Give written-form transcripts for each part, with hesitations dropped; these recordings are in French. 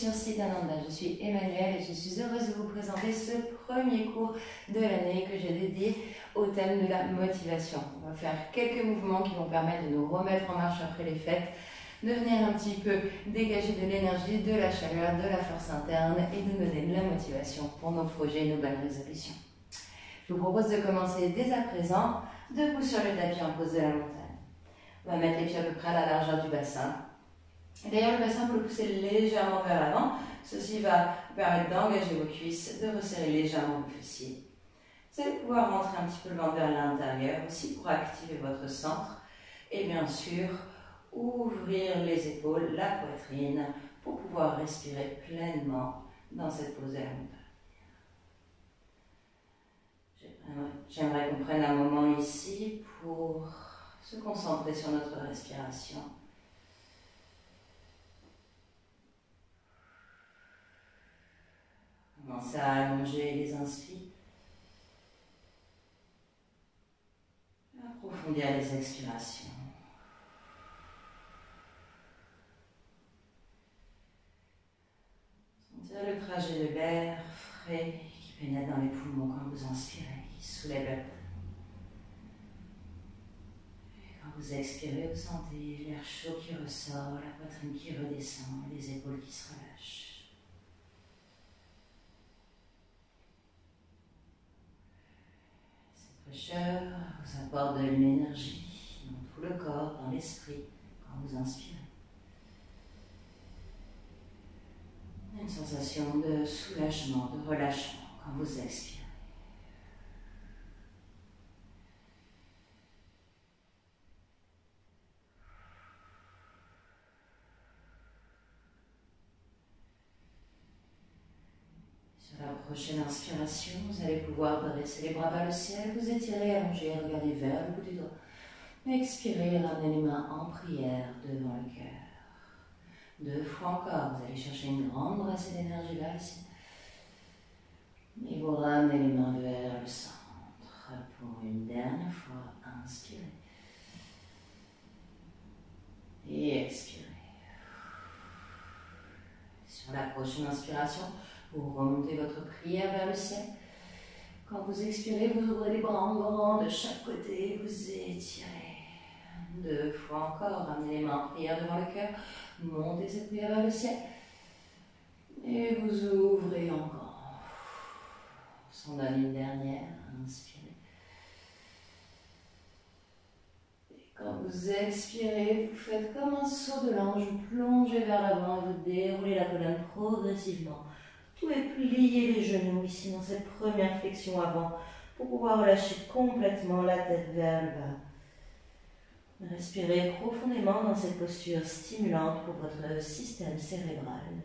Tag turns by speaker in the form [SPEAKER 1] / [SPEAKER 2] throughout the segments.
[SPEAKER 1] sur Siddhananda. Je suis Emmanuelle et je suis heureuse de vous présenter ce premier cours de l'année que j'ai dédié au thème de la motivation. On va faire quelques mouvements qui vont permettre de nous remettre en marche après les fêtes, de venir un petit peu dégager de l'énergie, de la chaleur, de la force interne et de nous donner de la motivation pour nos projets et nos bonnes résolutions. Je vous propose de commencer dès à présent, debout sur le tapis en pose de la montagne. On va mettre les pieds à peu près à la largeur du bassin. D'ailleurs, le bassin, vous le poussez légèrement vers l'avant. Ceci va vous permettre d'engager vos cuisses, de resserrer légèrement vos fessiers. Vous allez pouvoir rentrer un petit peu le ventre vers l'intérieur aussi pour activer votre centre. Et bien sûr, ouvrir les épaules, la poitrine, pour pouvoir respirer pleinement dans cette pose de la montagne. J'aimerais qu'on prenne un moment ici pour se concentrer sur notre respiration. Commencez à allonger les inspires. Approfondir les expirations. Sentir le trajet de l'air frais qui pénètre dans les poumons quand vous inspirez, qui soulève la tête. Et quand vous expirez, vous sentez l'air chaud qui ressort, la poitrine qui redescend, les épaules qui se relâchent. Cette fraîcheur vous apporte de l'énergie dans tout le corps, dans l'esprit, quand vous inspirez. Une sensation de soulagement, de relâchement quand vous expirez. Sur la prochaine inspiration, vous allez pouvoir dresser les bras vers le ciel, vous étirer, allonger, regarder vers le bout du doigt. Expirez, ramenez les mains en prière devant le cœur. 2 fois encore, vous allez chercher une grande brassée d'énergie vers le ciel. Et vous ramenez les mains vers le centre. Pour une dernière fois, inspirez. Et expirez. Sur la prochaine inspiration, vous remontez votre prière vers le ciel. Quand vous expirez, vous ouvrez les bras en grand de chaque côté, vous étirez. 2 fois encore, ramenez les mains en prière devant le cœur. Montez cette prière vers le ciel. Et vous ouvrez encore. On s'en donne une dernière. Inspirez. Et quand vous expirez, vous faites comme un saut de l'ange. Vous plongez vers l'avant et vous déroulez la colonne progressivement. Vous pouvez plier les genoux ici dans cette première flexion avant pour pouvoir relâcher complètement la tête vers le bas. Respirez profondément dans cette posture stimulante pour votre système cérébral.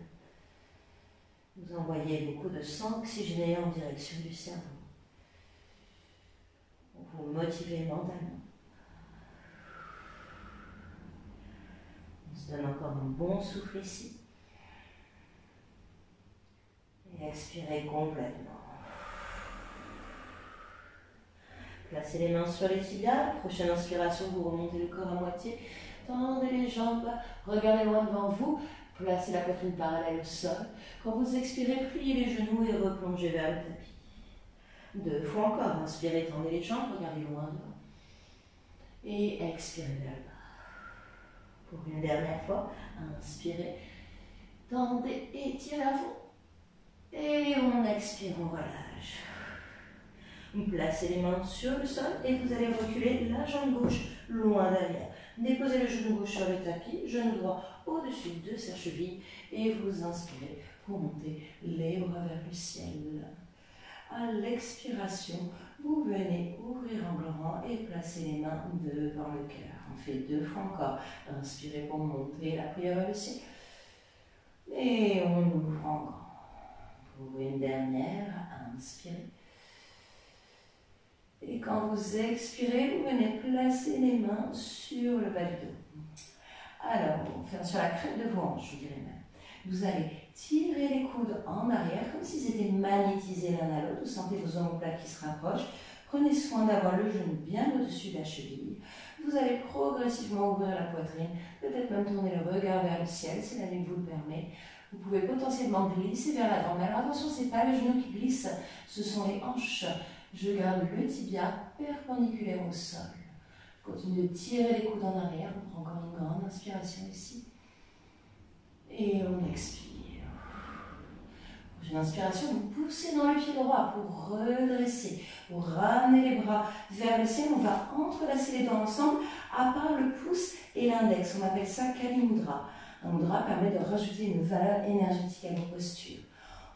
[SPEAKER 1] Vous envoyez beaucoup de sang oxygéné en direction du cerveau. Vous vous motivez mentalement. On se donne encore un bon souffle ici. Et expirez complètement. Placez les mains sur les tibias. Prochaine inspiration, vous remontez le corps à moitié. Tendez les jambes, regardez loin devant vous. Placez la poitrine parallèle au sol. Quand vous expirez, pliez les genoux et replongez vers le tapis. 2 fois encore. Inspirez, tendez les jambes, regardez loin devant. Et expirez vers le bas. Pour une dernière fois, inspirez, tendez, étirez à fond. Et on expire, on relâche. Vous placez les mains sur le sol et vous allez reculer la jambe gauche loin derrière. Déposez le genou gauche sur le tapis, genou droit au-dessus de sa cheville et vous inspirez pour monter les bras vers le ciel. À l'expiration, vous venez ouvrir en grand et placer les mains devant le cœur. On fait 2 fois encore. Inspirez pour monter la prière vers le ciel. Et on ouvre en grand. Pour une dernière, inspirez. Et quand vous expirez, vous venez placer les mains sur le bas du dos. Alors, enfin, sur la crête de vos hanches, je dirais même. Vous allez tirer les coudes en arrière, comme s'ils étaient magnétisés l'un à l'autre. Vous sentez vos omoplates qui se rapprochent. Prenez soin d'avoir le genou bien au-dessus de la cheville. Vous allez progressivement ouvrir la poitrine, peut-être même tourner le regard vers le ciel, si la nuit vous le permet. Vous pouvez potentiellement glisser vers l'avant, mais alors attention, ce n'est pas le genou qui glisse, ce sont les hanches. Je garde le tibia perpendiculaire au sol. Je continue de tirer les coudes en arrière, on prend encore une grande inspiration ici. Et on expire. Prochaine inspiration, vous poussez dans le pied droit pour redresser, pour ramener les bras vers le ciel. On va entrelacer les doigts ensemble, à part le pouce et l'index. On appelle ça Kali Mudra. Un mudra permet de rajouter une valeur énergétique à nos postures.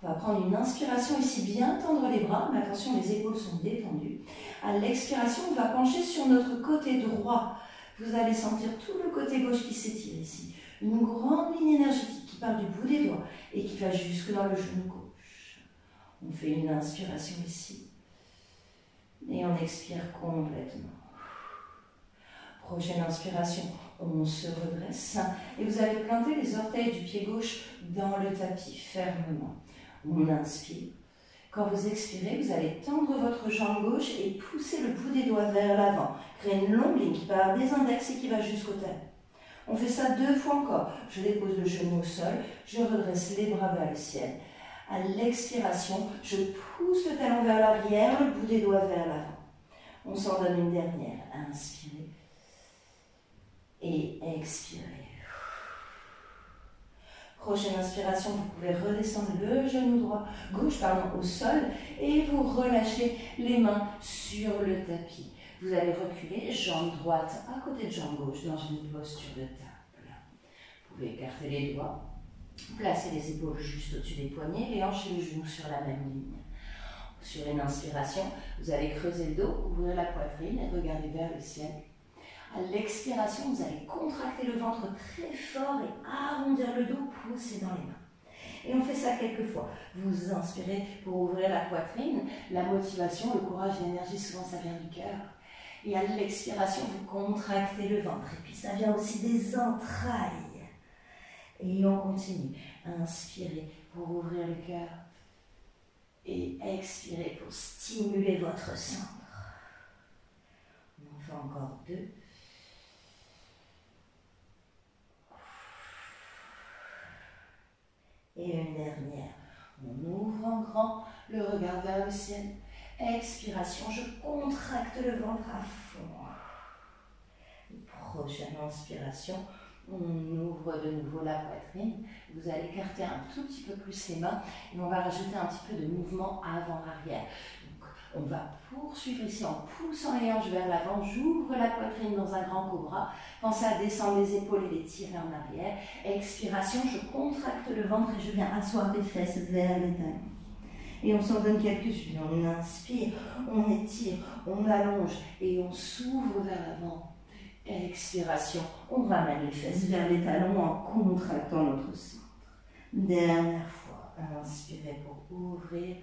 [SPEAKER 1] On va prendre une inspiration ici, bien tendre les bras, mais attention, les épaules sont détendues. À l'expiration, on va pencher sur notre côté droit. Vous allez sentir tout le côté gauche qui s'étire ici. Une grande ligne énergétique qui part du bout des doigts et qui va jusque dans le genou gauche. On fait une inspiration ici et on expire complètement. Prochaine inspiration, on se redresse et vous allez planter les orteils du pied gauche dans le tapis fermement. On inspire. Quand vous expirez, vous allez tendre votre jambe gauche et pousser le bout des doigts vers l'avant. Créer une longue ligne qui part des index et qui va jusqu'au talon. On fait ça 2 fois encore. Je dépose le genou au sol, je redresse les bras vers le ciel. À l'expiration, je pousse le talon vers l'arrière, le bout des doigts vers l'avant. On s'en donne une dernière. Inspirez et expirez. Prochaine inspiration, vous pouvez redescendre le genou gauche au sol et vous relâchez les mains sur le tapis. Vous allez reculer, jambe droite à côté de jambe gauche dans une posture de table. Vous pouvez écarter les doigts, placer les épaules juste au-dessus des poignets, les hanches et les genoux sur la même ligne. Sur une inspiration, vous allez creuser le dos, ouvrir la poitrine et regarder vers le ciel. À l'expiration, vous allez contracter le ventre très fort et arrondir le dos, pousser dans les mains. Et on fait ça quelques fois. Vous inspirez pour ouvrir la poitrine. La motivation, le courage, l'énergie, souvent ça vient du cœur. Et à l'expiration, vous contractez le ventre. Et puis ça vient aussi des entrailles. Et on continue. Inspirez pour ouvrir le cœur. Et expirez pour stimuler votre centre. On en fait encore 2. Et une dernière. On ouvre en grand le regard vers le ciel. Expiration, je contracte le ventre à fond. Prochaine inspiration, on ouvre de nouveau la poitrine. Vous allez écarter un tout petit peu plus les mains et on va rajouter un petit peu de mouvement avant-arrière. On va poursuivre ici en poussant les hanches vers l'avant. J'ouvre la poitrine dans un grand cobra. Pensez à descendre les épaules et les tirer en arrière. Expiration, je contracte le ventre et je viens asseoir les fesses vers les talons. Et on s'en donne quelques-unes. On inspire, on étire, on allonge et on s'ouvre vers l'avant. Expiration, on ramène les fesses vers les talons en contractant notre centre. Dernière fois, inspirez pour ouvrir.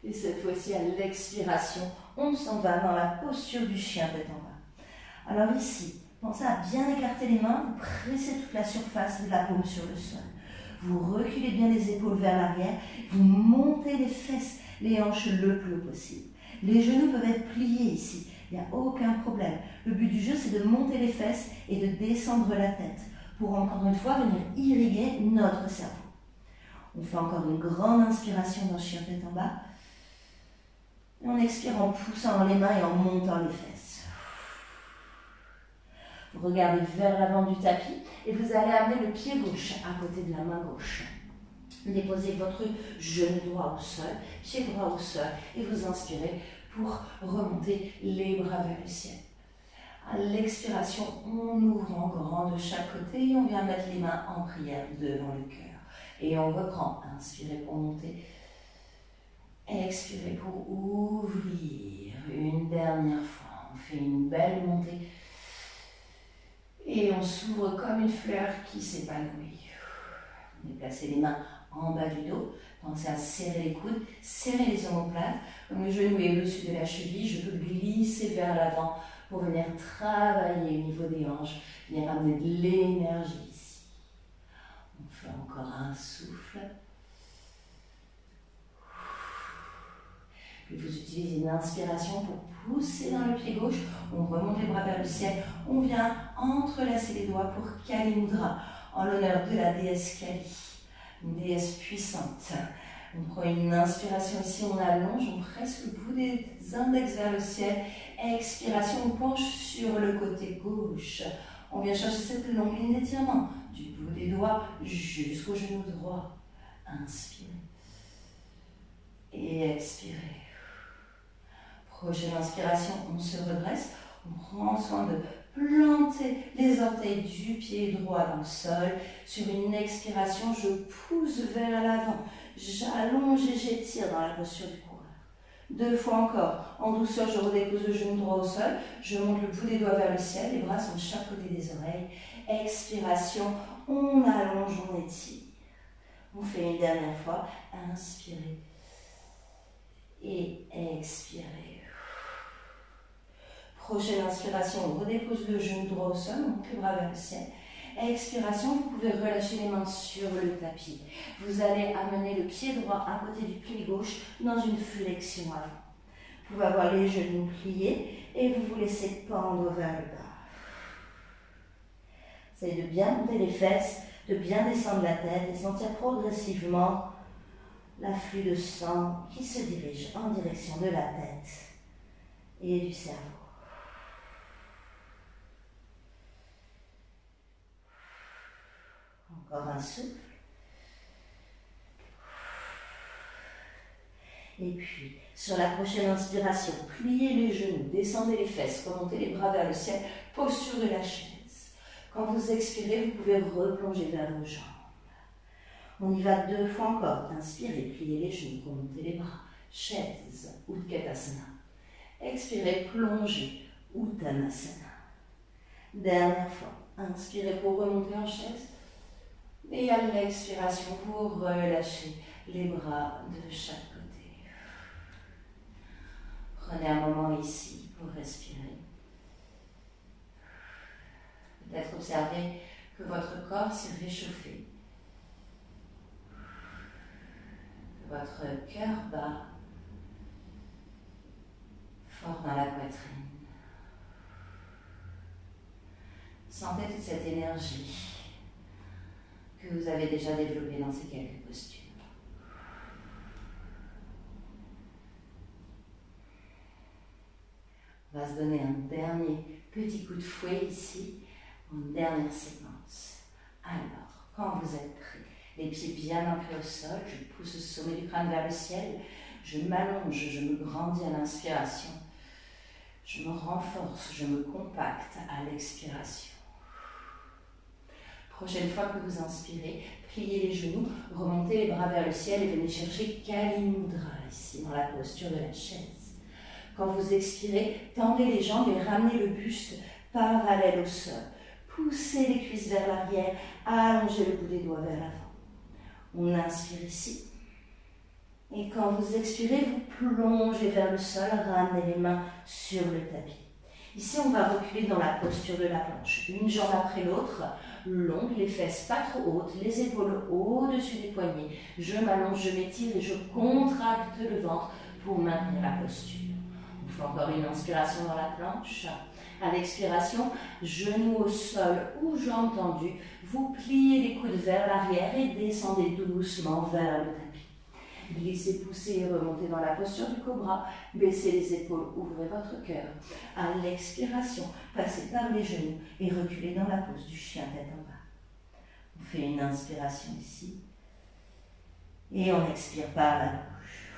[SPEAKER 1] Et cette fois-ci, à l'expiration, on s'en va dans la posture du chien tête en bas. Alors ici, pensez à bien écarter les mains, vous pressez toute la surface de la paume sur le sol. Vous reculez bien les épaules vers l'arrière, vous montez les fesses, les hanches le plus haut possible. Les genoux peuvent être pliés ici, il n'y a aucun problème. Le but du jeu, c'est de monter les fesses et de descendre la tête pour encore une fois venir irriguer notre cerveau. On fait encore une grande inspiration dans chien tête en bas. On expire en poussant les mains et en montant les fesses. Vous regardez vers l'avant du tapis et vous allez amener le pied gauche à côté de la main gauche. Déposez votre genou droit au sol, pied droit au sol et vous inspirez pour remonter les bras vers le ciel. À l'expiration, on ouvre en grand de chaque côté et on vient mettre les mains en prière devant le cœur. Et on reprend. Inspirez pour monter. Expirez pour ouvrir. Une dernière fois. On fait une belle montée. Et on s'ouvre comme une fleur qui s'épanouit. Déplacez les mains en bas du dos. Pensez à serrer les coudes, serrer les omoplates. Comme le genou est au-dessus de la cheville, je peux glisser vers l'avant pour venir travailler au niveau des hanches, venir amener de l'énergie ici. On fait encore un souffle. Puis vous utilisez une inspiration pour pousser dans le pied gauche. On remonte les bras vers le ciel. On vient entrelacer les doigts pour Kali Mudra, en l'honneur de la déesse Kali. une déesse puissante. On prend une inspiration ici, on allonge, on presse le bout des index vers le ciel. Expiration, on penche sur le côté gauche. On vient chercher cette longue ligne d'étirement du bout des doigts jusqu'au genou droit. Inspirez. Et expirez. Prochaine inspiration, on se redresse. On prend soin de planter les orteils du pied droit dans le sol. Sur une expiration, je pousse vers l'avant. J'allonge et j'étire dans la posture du coureur. 2 fois encore. En douceur, je redépose le genou droit au sol. Je monte le bout des doigts vers le ciel. Les bras sont de chaque côté des oreilles. Expiration. On allonge, on étire. On fait une dernière fois. Inspirez. Et expirez. Prochaine inspiration, on redépose le genou droit au sol. On monte les bras vers le ciel. Expiration, vous pouvez relâcher les mains sur le tapis. Vous allez amener le pied droit à côté du pied gauche dans une flexion avant. Vous pouvez avoir les genoux pliés et vous vous laissez pendre vers le bas. Essayez de bien monter les fesses, de bien descendre la tête et sentir progressivement l'afflux de sang qui se dirige en direction de la tête et du cerveau. Encore un souffle. Et puis, sur la prochaine inspiration, pliez les genoux, descendez les fesses, remontez les bras vers le ciel, posture de la chaise. Quand vous expirez, vous pouvez replonger vers vos jambes. On y va 2 fois encore. Inspirez, pliez les genoux, remontez les bras, chaise, Utkatasana. Expirez, plongez, Uttanasana. Dernière fois. Inspirez pour remonter en chaise. Et à l'expiration, vous relâchez les bras de chaque côté. Prenez un moment ici pour respirer. Peut-être observez que votre corps s'est réchauffé. Que votre cœur bat fort dans la poitrine. Sentez toute cette énergie que vous avez déjà développé dans ces quelques postures. On va se donner un dernier petit coup de fouet ici, en dernière séquence. Alors, quand vous êtes prêts, les pieds bien ancrés au sol, je pousse le sommet du crâne vers le ciel, je m'allonge, je me grandis à l'inspiration, je me renforce, je me compacte à l'expiration. Prochaine fois que vous inspirez, pliez les genoux, remontez les bras vers le ciel et venez chercher Kali Mudra ici, dans la posture de la chaise. Quand vous expirez, tendez les jambes et ramenez le buste parallèle au sol. Poussez les cuisses vers l'arrière, allongez le bout des doigts vers l'avant. On inspire ici. Et quand vous expirez, vous plongez vers le sol, ramenez les mains sur le tapis. Ici, on va reculer dans la posture de la planche. Une jambe après l'autre, longue, les fesses pas trop hautes, les épaules au-dessus des poignets. Je m'allonge, je m'étire et je contracte le ventre pour maintenir la posture. On fait encore une inspiration dans la planche. À l'expiration, genoux au sol ou jambes tendues. Vous pliez les coudes vers l'arrière et descendez doucement vers le tapis. Glissez, poussez et remontez dans la posture du cobra. Baissez les épaules, ouvrez votre cœur. À l'expiration, passez par les genoux et reculez dans la pose du chien tête en bas. On fait une inspiration ici. Et on expire par la bouche.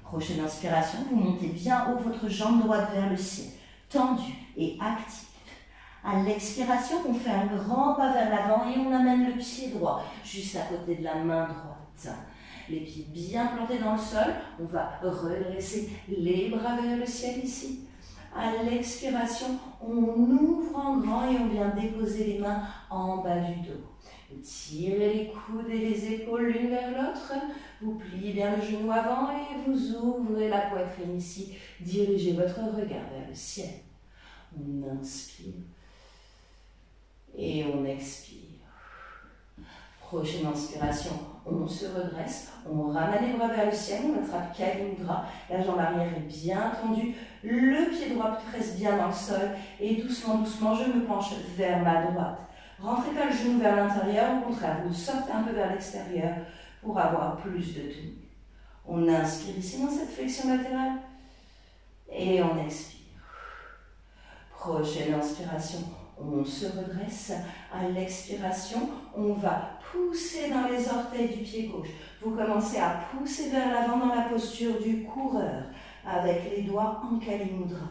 [SPEAKER 1] Prochaine inspiration, vous montez bien haut votre jambe droite vers le ciel, tendue et active. À l'expiration, on fait un grand pas vers l'avant et on amène le pied droit juste à côté de la main droite. Les pieds bien plantés dans le sol, on va redresser les bras vers le ciel ici. À l'expiration, on ouvre en grand et on vient déposer les mains en bas du dos. Tirez les coudes et les épaules l'une vers l'autre. Vous pliez bien le genou avant et vous ouvrez la poitrine ici. Dirigez votre regard vers le ciel. On inspire et on expire. Prochaine inspiration, on se redresse, on ramène les bras vers le ciel, on attrape Kali Mudra, la jambe arrière est bien tendue, le pied droit presse bien dans le sol et doucement, doucement, je me penche vers ma droite.
[SPEAKER 2] Rentrez pas le genou vers l'intérieur, au contraire, vous sortez un peu vers l'extérieur pour avoir plus de tenue. On inspire ici dans cette flexion latérale et on expire. Prochaine inspiration, on se redresse. À l'expiration, on va pousser dans les orteils du pied gauche. Vous commencez à pousser vers l'avant dans la posture du coureur avec les doigts en Kali Mudra.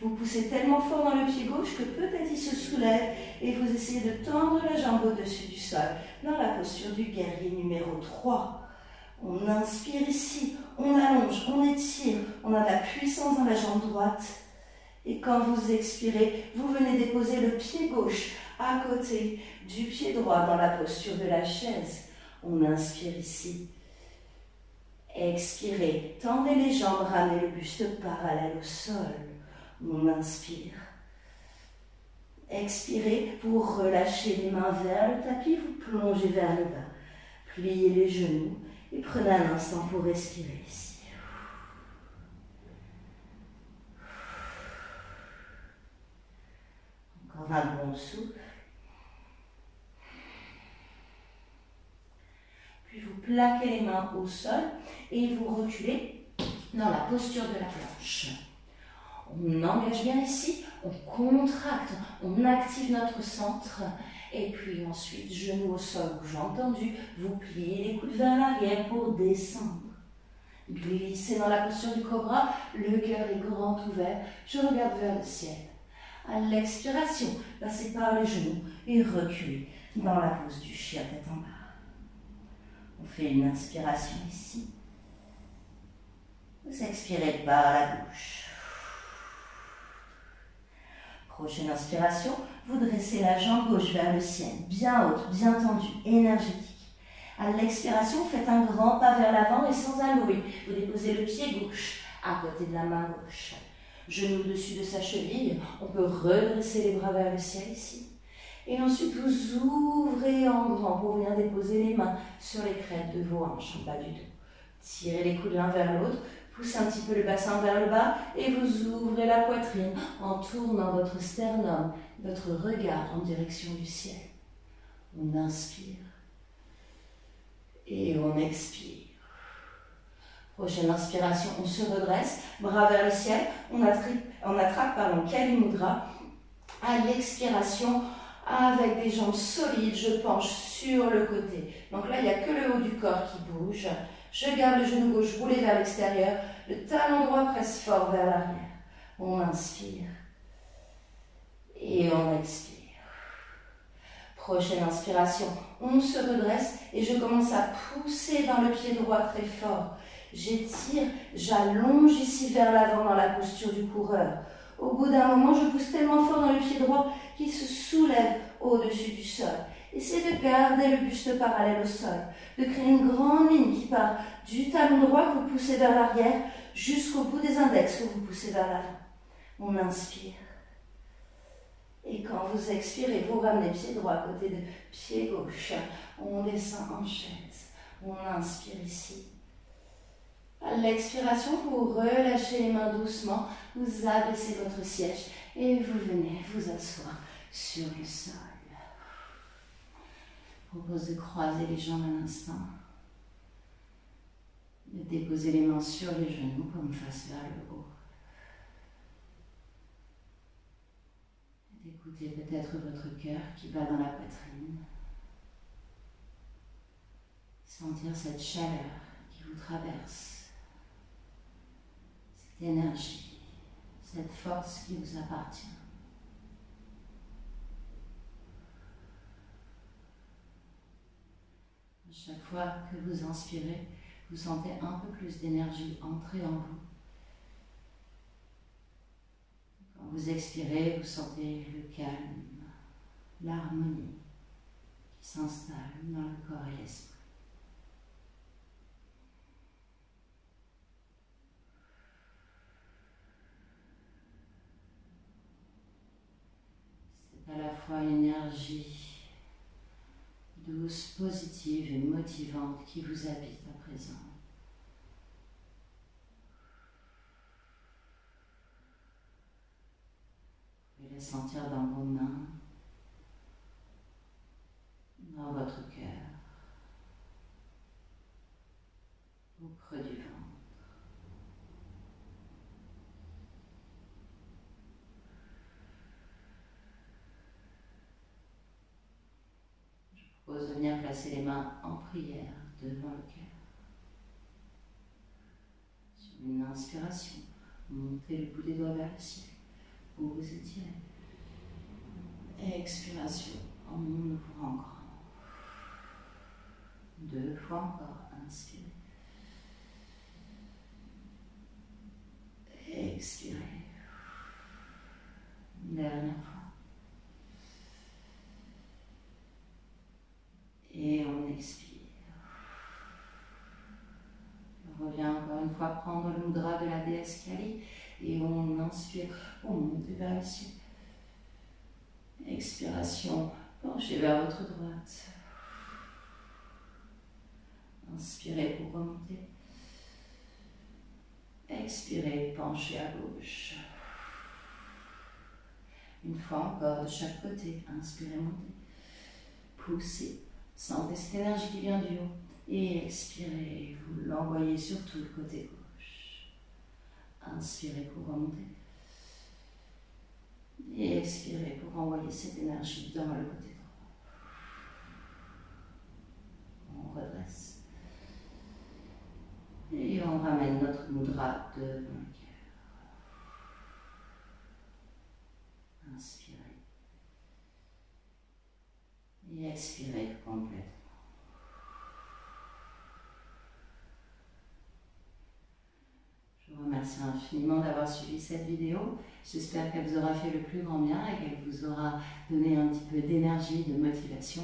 [SPEAKER 2] Vous poussez tellement fort dans le pied gauche que peut-être il se soulève et vous essayez de tendre la jambe au-dessus du sol dans la posture du guerrier numéro 3. On inspire ici, on allonge, on étire, on a de la puissance dans la jambe droite. Et quand vous expirez, vous venez déposer le pied gauche à côté du pied droit dans la posture de la chaise. On inspire ici. Expirez, tendez les jambes, ramenez le buste parallèle au sol. On inspire. Expirez, vous relâchez les mains vers le tapis, vous plongez vers le bas. Pliez les genoux et prenez un instant pour respirer ici. Encore un bon souffle. Puis vous plaquez les mains au sol et vous reculez dans la posture de la planche. On engage bien ici, on contracte, on active notre centre. Et puis ensuite, genoux au sol ou jambes tendues, vous pliez les coudes vers l'arrière pour descendre. Glissez dans la posture du cobra, le cœur est grand ouvert, je regarde vers le ciel. À l'expiration, passez par les genoux et reculez dans la pose du chien tête en bas. On fait une inspiration ici. Vous expirez par la bouche. Prochaine inspiration, vous dressez la jambe gauche vers le ciel, bien haute, bien tendue, énergétique. À l'expiration, faites un grand pas vers l'avant et sans allouer. Vous déposez le pied gauche à côté de la main gauche. Genou dessus de sa cheville, on peut redresser les bras vers le ciel ici. Et ensuite, vous ouvrez en grand pour venir déposer les mains sur les crêtes de vos hanches en bas du dos. Tirez les coudes l'un vers l'autre, poussez un petit peu le bassin vers le bas et vous ouvrez la poitrine en tournant votre sternum, votre regard en direction du ciel. On inspire et on expire. Prochaine inspiration, on se redresse, bras vers le ciel, on attrape Kali Mudra. À l'expiration, avec des jambes solides, je penche sur le côté. Donc là, il n'y a que le haut du corps qui bouge. Je garde le genou gauche roulé vers l'extérieur, le talon droit presse fort vers l'arrière. On inspire et on expire. Prochaine inspiration, on se redresse et je commence à pousser dans le pied droit très fort. J'étire, j'allonge ici vers l'avant dans la posture du coureur. Au bout d'un moment, je pousse tellement fort dans le pied droit qu'il se soulève au-dessus du sol. Essayez de garder le buste parallèle au sol, de créer une grande ligne qui part du talon droit que vous poussez vers l'arrière jusqu'au bout des index que vous poussez vers l'avant. On inspire. Et quand vous expirez, vous ramenez pied droit à côté de pied gauche. On descend en chaise. On inspire ici. À l'expiration, vous relâchez les mains doucement, vous abaissez votre siège et vous venez vous asseoir sur le sol. Je vous propose de croiser les jambes un instant, de déposer les mains sur les genoux comme face vers le haut. D'écouter peut-être votre cœur qui bat dans la poitrine. Sentir cette chaleur qui vous traverse. Cette énergie, cette force qui vous appartient. À chaque fois que vous inspirez, vous sentez un peu plus d'énergie entrer en vous. Quand vous expirez, vous sentez le calme, l'harmonie qui s'installe dans le corps et l'esprit. C'est à la fois une énergie douce, positive et motivante qui vous habite à présent. Vous pouvez la sentir dans vos mains,
[SPEAKER 1] dans votre cœur, au creux du ventre. Je propose de venir placer les mains en prière devant le cœur. Sur une inspiration, montez le bout des doigts vers le ciel. Vous vous étirez. Expiration, on ouvre encore. 2 fois encore, inspirez. Expirez. Dernière fois. Et on expire. On revient encore une fois prendre le mudra de la déesse Kali et on inspire, on monte vers le ciel. Expiration, penchez vers votre droite. Inspirez pour remonter. Expirez, penchez à gauche. Une fois encore de chaque côté, inspirez, montez. Poussez, sentez cette énergie qui vient du haut. Et expirez, vous l'envoyez sur tout le côté gauche. Inspirez pour remonter. Et expirez pour envoyer cette énergie dans le côté droit. On redresse. Et on ramène notre mudra devant le cœur. Inspirez. Et expirez complètement. Je vous remercie infiniment d'avoir suivi cette vidéo. J'espère qu'elle vous aura fait le plus grand bien et qu'elle vous aura donné un petit peu d'énergie, de motivation.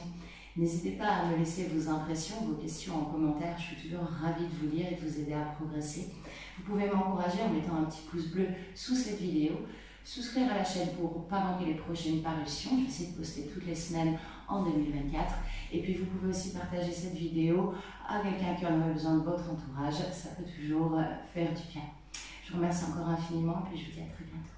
[SPEAKER 1] N'hésitez pas à me laisser vos impressions, vos questions en commentaire. Je suis toujours ravie de vous lire et de vous aider à progresser. Vous pouvez m'encourager en mettant un petit pouce bleu sous cette vidéo. Souscrire à la chaîne pour ne pas manquer les prochaines parutions. Je vais essayer de poster toutes les semaines en 2024. Et puis vous pouvez aussi partager cette vidéo à quelqu'un qui en aurait besoin de votre entourage. Ça peut toujours faire du bien. Je vous remercie encore infiniment et puis je vous dis à très bientôt.